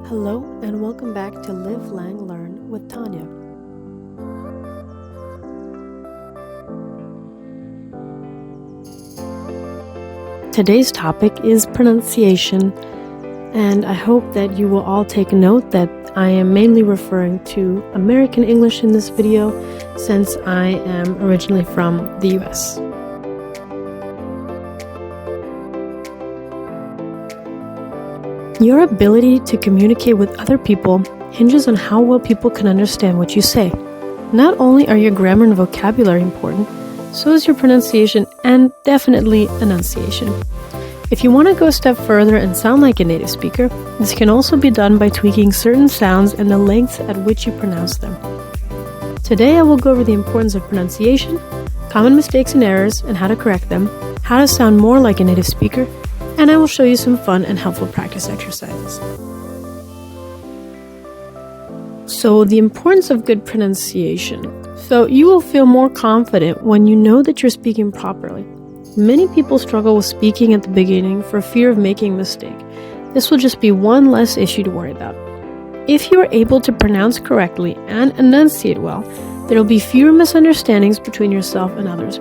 Hello and welcome back to Live.Lang.Learn with Tanya. Today's topic is pronunciation, and I hope that you will all take note that I am mainly referring to American English in this video since I am originally from the US. Your ability to communicate with other people hinges on how well people can understand what you say. Not only are your grammar and vocabulary important, so is your pronunciation and definitely enunciation. If you want to go a step further and sound like a native speaker, this can also be done by tweaking certain sounds and the length at which you pronounce them. Today I will go over the importance of pronunciation, common mistakes and errors and how to correct them, how to sound more like a native speaker, and I will show you some fun and helpful practice exercises. So, the importance of good pronunciation. So, you will feel more confident when you know that you're speaking properly. Many people struggle with speaking at the beginning for fear of making a mistake. This will just be one less issue to worry about. If you are able to pronounce correctly and enunciate well, there will be fewer misunderstandings between yourself and others.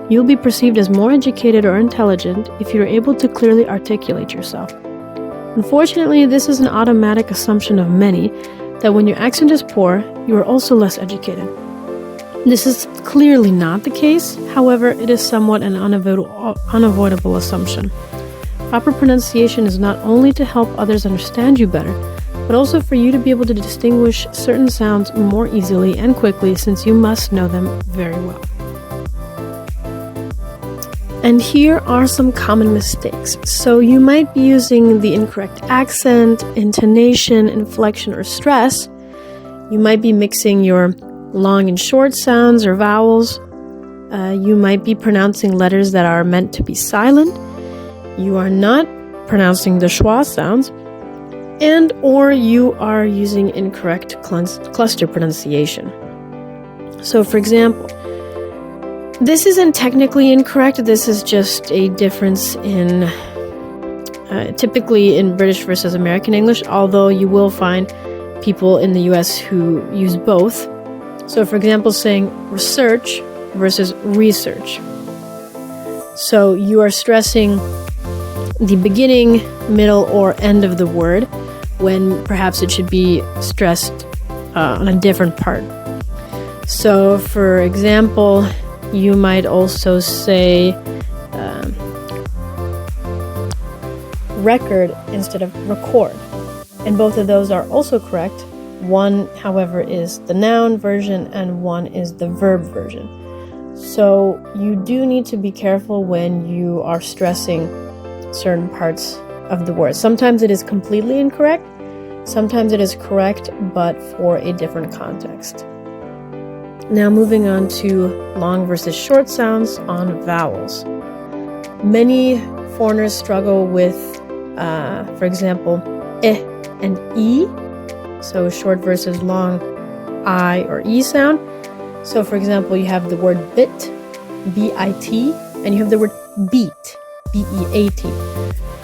You'll be perceived as more educated or intelligent if you're able to clearly articulate yourself. Unfortunately, this is an automatic assumption of many that when your accent is poor, you are also less educated. This is clearly not the case, however, it is somewhat an unavoidable assumption. Proper pronunciation is not only to help others understand you better, but also for you to be able to distinguish certain sounds more easily and quickly since you must know them very well. And here are some common mistakes. So you might be using the incorrect accent, intonation, inflection, or stress. You might be mixing your long and short sounds or vowels. You might be pronouncing letters that are meant to be silent. You are not pronouncing the schwa sounds. And or you are using incorrect cluster pronunciation. So for example, this isn't technically incorrect, this is just a difference in, typically in British versus American English, although you will find people in the US who use both. So for example, saying research versus research. So you are stressing the beginning, middle, or end of the word when perhaps it should be stressed on a different part. So for example, you might also say record instead of record. And both of those are also correct. One, however, is the noun version and one is the verb version. So you do need to be careful when you are stressing certain parts of the word. Sometimes it is completely incorrect. Sometimes it is correct, but for a different context. Now moving on to long versus short sounds on vowels. Many foreigners struggle with, for example, eh and e. So short versus long I or e sound. So for example, you have the word bit, B-I-T, and you have the word beat, B-E-A-T.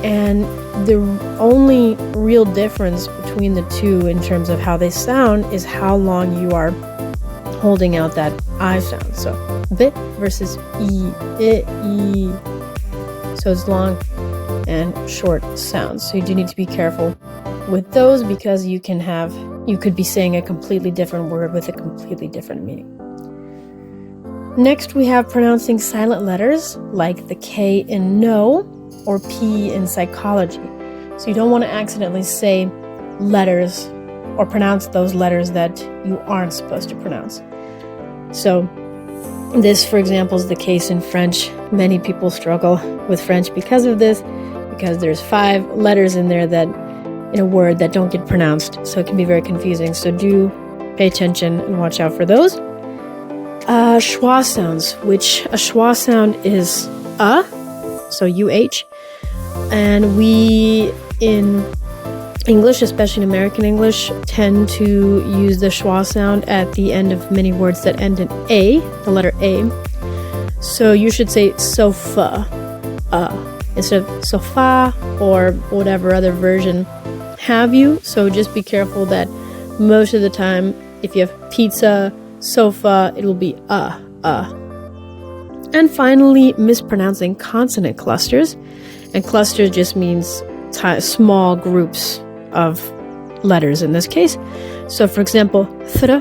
And the only real difference between the two in terms of how they sound is how long you are holding out that I sound. So bit versus e, e. So it's long and short sounds. So you do need to be careful with those because you could be saying a completely different word with a completely different meaning. Next we have pronouncing silent letters like the K in no or P in psychology. So you don't want to accidentally say letters or pronounce those letters that you aren't supposed to pronounce. So this, for example, is the case in French. Many people struggle with French because of this, because there's 5 letters in there that in a word that don't get pronounced, so it can be very confusing. So do pay attention and watch out for those. Schwa sounds, which a schwa sound is so UH, and we in English, especially in American English, tend to use the schwa sound at the end of many words that end in A, the letter A. So you should say sofa, instead of sofa or whatever other version have you, so just be careful that most of the time, if you have pizza, sofa, it will be And finally, mispronouncing consonant clusters. And cluster just means small groups of letters in this case. So for example, thr,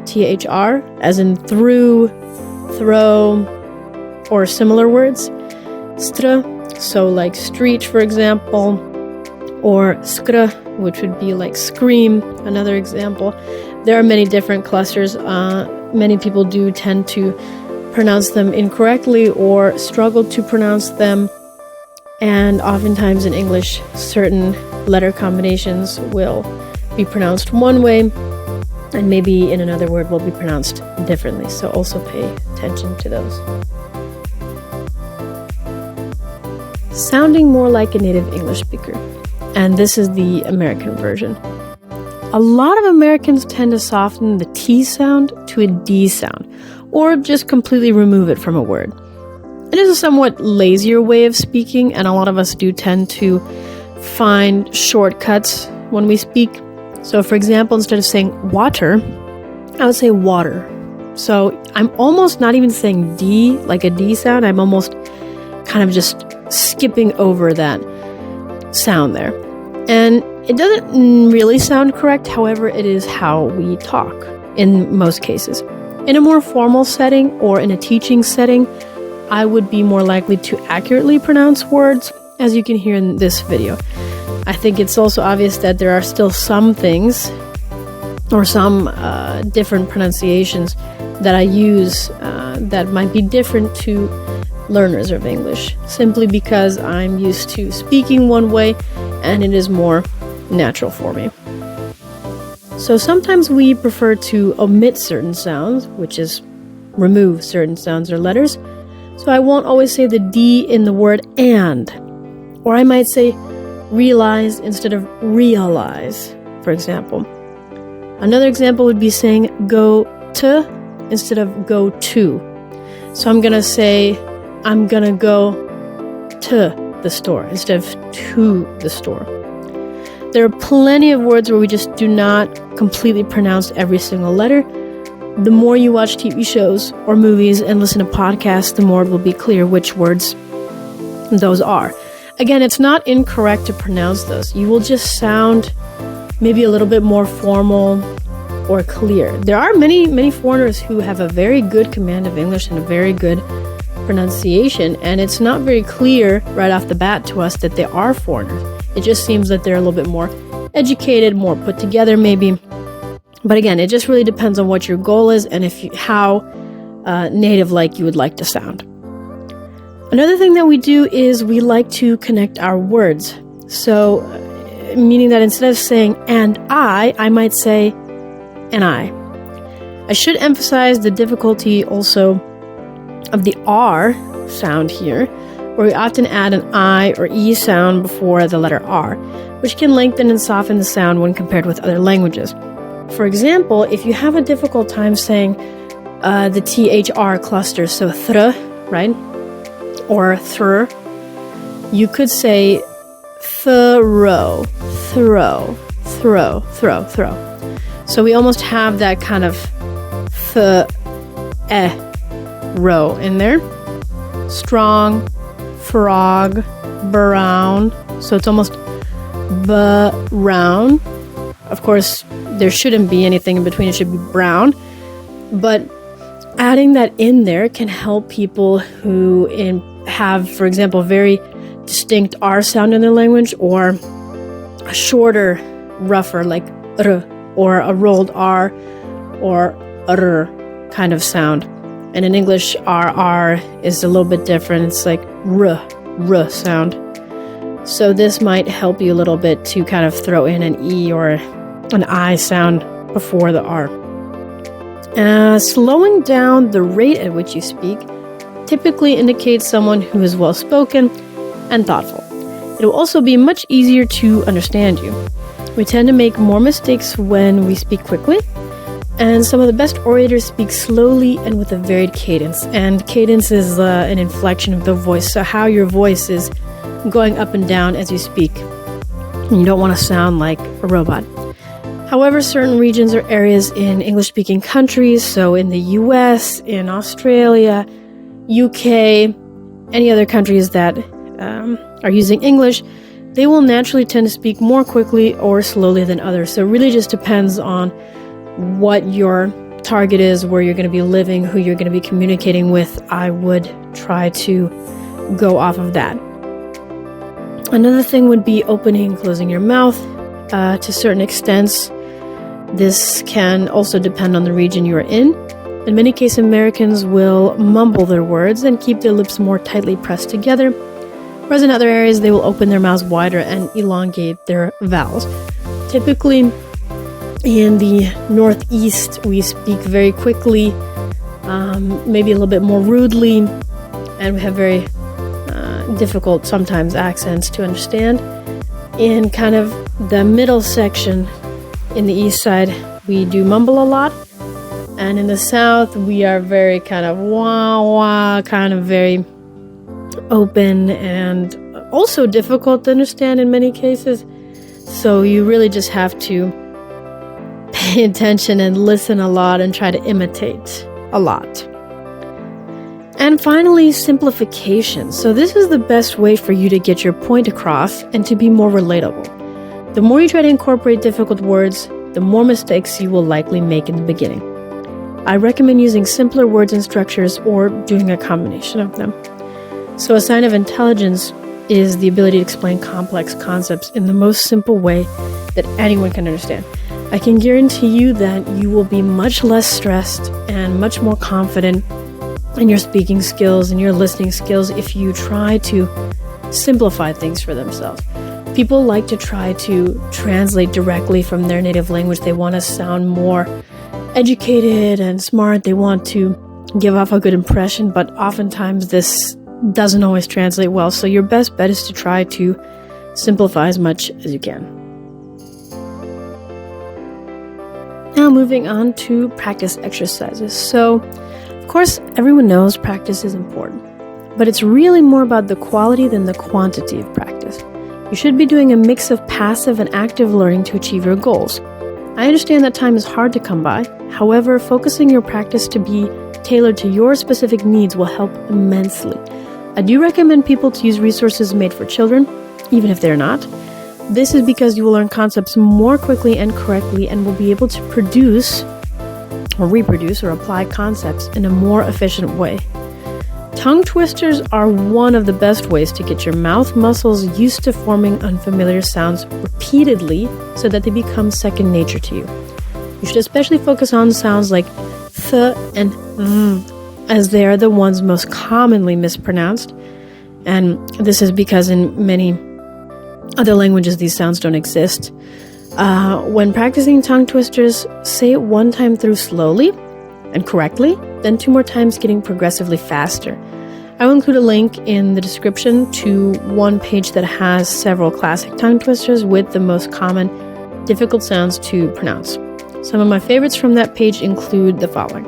T-H-R, as in through, throw, or similar words. Str, so like street, for example, or skr, which would be like scream, another example. There are many different clusters. Many people do tend to pronounce them incorrectly or struggle to pronounce them. And oftentimes in English, certain letter combinations will be pronounced one way, and maybe in another word will be pronounced differently. So also pay attention to those. Sounding more like a native English speaker. And this is the American version. A lot of Americans tend to soften the T sound to a D sound, or just completely remove it from a word. It is a somewhat lazier way of speaking, and a lot of us do tend to find shortcuts when we speak. So for example, instead of saying water, I would say water. So I'm almost not even saying D, like a D sound. I'm almost kind of just skipping over that sound there. And it doesn't really sound correct, however, it is how we talk in most cases. In a more formal setting or in a teaching setting, I would be more likely to accurately pronounce words, as you can hear in this video. I think it's also obvious that there are still some things or some different pronunciations that I use that might be different to learners of English, simply because I'm used to speaking one way and it is more natural for me. So sometimes we prefer to omit certain sounds, which is remove certain sounds or letters. So I won't always say the D in the word and, or I might say realize instead of realize, for example. Another example would be saying go to instead of go to. So I'm gonna say I'm gonna go to the store instead of to the store. There are plenty of words where we just do not completely pronounce every single letter. The more you watch TV shows or movies and listen to podcasts, the more it will be clear which words those are. Again, it's not incorrect to pronounce those. You will just sound maybe a little bit more formal or clear. There are many foreigners who have a very good command of English and a very good pronunciation, and it's not very clear right off the bat to us that they are foreigners. It just seems that they're a little bit more educated, more put together maybe. But again, it just really depends on what your goal is and how native-like you would like to sound. Another thing that we do is we like to connect our words. So, meaning that instead of saying and I might say and I. I should emphasize the difficulty also of the R sound here, where we often add an I or E sound before the letter R, which can lengthen and soften the sound when compared with other languages. For example, if you have a difficult time saying the THR cluster, so thr, right? Or thr, you could say throw, throw, throw, throw, throw. So we almost have that kind of row in there. Strong, frog, brown. So it's almost brown. Of course, there shouldn't be anything in between. It should be brown. But adding that in there can help people who have, for example, very distinct R sound in their language, or a shorter, rougher, like r, or a rolled R, or r kind of sound. And in English, RR is a little bit different. It's like r sound. So this might help you a little bit to kind of throw in an E or an I sound before the R. Slowing down the rate at which you speak typically indicates someone who is well-spoken and thoughtful. It will also be much easier to understand you. We tend to make more mistakes when we speak quickly, and some of the best orators speak slowly and with a varied cadence. And cadence is an inflection of the voice, so how your voice is going up and down as you speak. and you don't want to sound like a robot. However, certain regions or areas in English-speaking countries, so in the US, in Australia, UK, any other countries that are using English, they will naturally tend to speak more quickly or slowly than others. So it really just depends on what your target is, where you're going to be living, who you're going to be communicating with. I would try to go off of that. Another thing would be opening and closing your mouth to certain extents. This can also depend on the region you are in. In many cases, Americans will mumble their words and keep their lips more tightly pressed together, whereas in other areas, they will open their mouths wider and elongate their vowels. Typically, in the Northeast, we speak very quickly, maybe a little bit more rudely, and we have very difficult, sometimes, accents to understand. In kind of the middle section, in the East side, we do mumble a lot. And in the South, we are very kind of wah-wah, kind of very open and also difficult to understand in many cases. So you really just have to pay attention and listen a lot and try to imitate a lot. And finally, simplification. So this is the best way for you to get your point across and to be more relatable. The more you try to incorporate difficult words, the more mistakes you will likely make in the beginning. I recommend using simpler words and structures or doing a combination of them. So a sign of intelligence is the ability to explain complex concepts in the most simple way that anyone can understand. I can guarantee you that you will be much less stressed and much more confident in your speaking skills and your listening skills if you try to simplify things for themselves. People like to try to translate directly from their native language. They want to sound more educated and smart. They want to give off a good impression, but oftentimes this doesn't always translate well. So your best bet is to try to simplify as much as you can. Now moving on to practice exercises. So, of course, everyone knows practice is important, but it's really more about the quality than the quantity of practice. You should be doing a mix of passive and active learning to achieve your goals. I understand that time is hard to come by. However, focusing your practice to be tailored to your specific needs will help immensely. I do recommend people to use resources made for children, even if they're not. This is because you will learn concepts more quickly and correctly and will be able to produce or reproduce or apply concepts in a more efficient way. Tongue twisters are one of the best ways to get your mouth muscles used to forming unfamiliar sounds repeatedly so that they become second nature to you. You should especially focus on sounds like th and v, as they are the ones most commonly mispronounced. And this is because in many other languages these sounds don't exist. When practicing tongue twisters, say it one time through slowly and correctly, then 2 more times, getting progressively faster. I will include a link in the description to one page that has several classic tongue twisters with the most common difficult sounds to pronounce. Some of my favorites from that page include the following: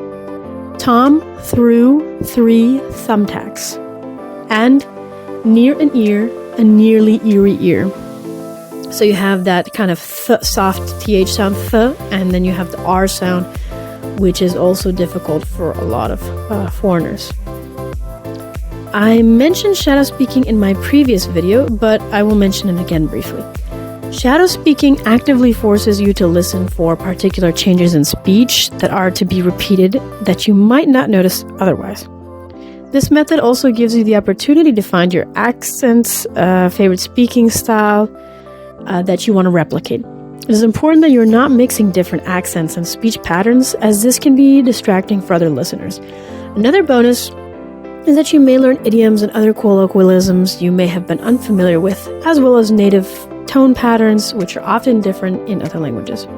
Tom threw 3 thumbtacks, and near an ear, a nearly eerie ear. So you have that kind of soft TH sound, th, and then you have the R sound, which is also difficult for a lot of foreigners. I mentioned shadow speaking in my previous video, but I will mention it again briefly. Shadow speaking actively forces you to listen for particular changes in speech that are to be repeated that you might not notice otherwise. This method also gives you the opportunity to find your accents, favorite speaking style that you want to replicate. It is important that you're not mixing different accents and speech patterns, as this can be distracting for other listeners. Another bonus is that you may learn idioms and other colloquialisms you may have been unfamiliar with, as well as native tone patterns, which are often different in other languages.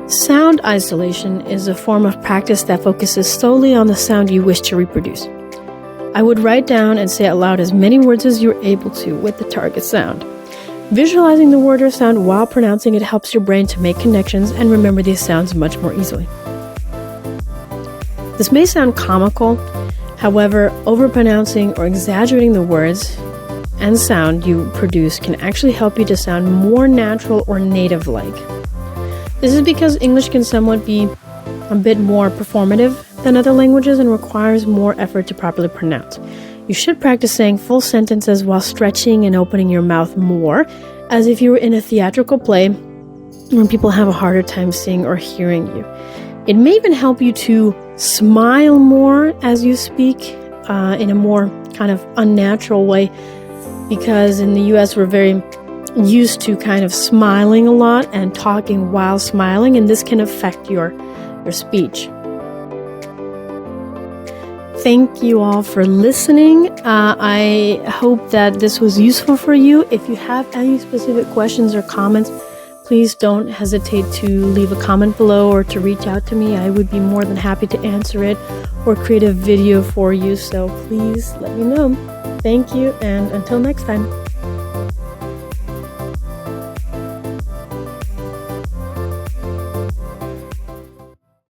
Sound isolation is a form of practice that focuses solely on the sound you wish to reproduce. I would write down and say out loud as many words as you're able to with the target sound. Visualizing the word or sound while pronouncing it helps your brain to make connections and remember these sounds much more easily. This may sound comical, however, overpronouncing or exaggerating the words and sound you produce can actually help you to sound more natural or native-like. This is because English can somewhat be a bit more performative than other languages and requires more effort to properly pronounce. You should practice saying full sentences while stretching and opening your mouth more, as if you were in a theatrical play when people have a harder time seeing or hearing you. It may even help you to smile more as you speak in a more kind of unnatural way, because in the US we're very used to kind of smiling a lot and talking while smiling, and this can affect your speech. Thank you all for listening. I hope that this was useful for you. If you have any specific questions or comments, please don't hesitate to leave a comment below or to reach out to me. I would be more than happy to answer it or create a video for you. So please let me know. Thank you, and until next time.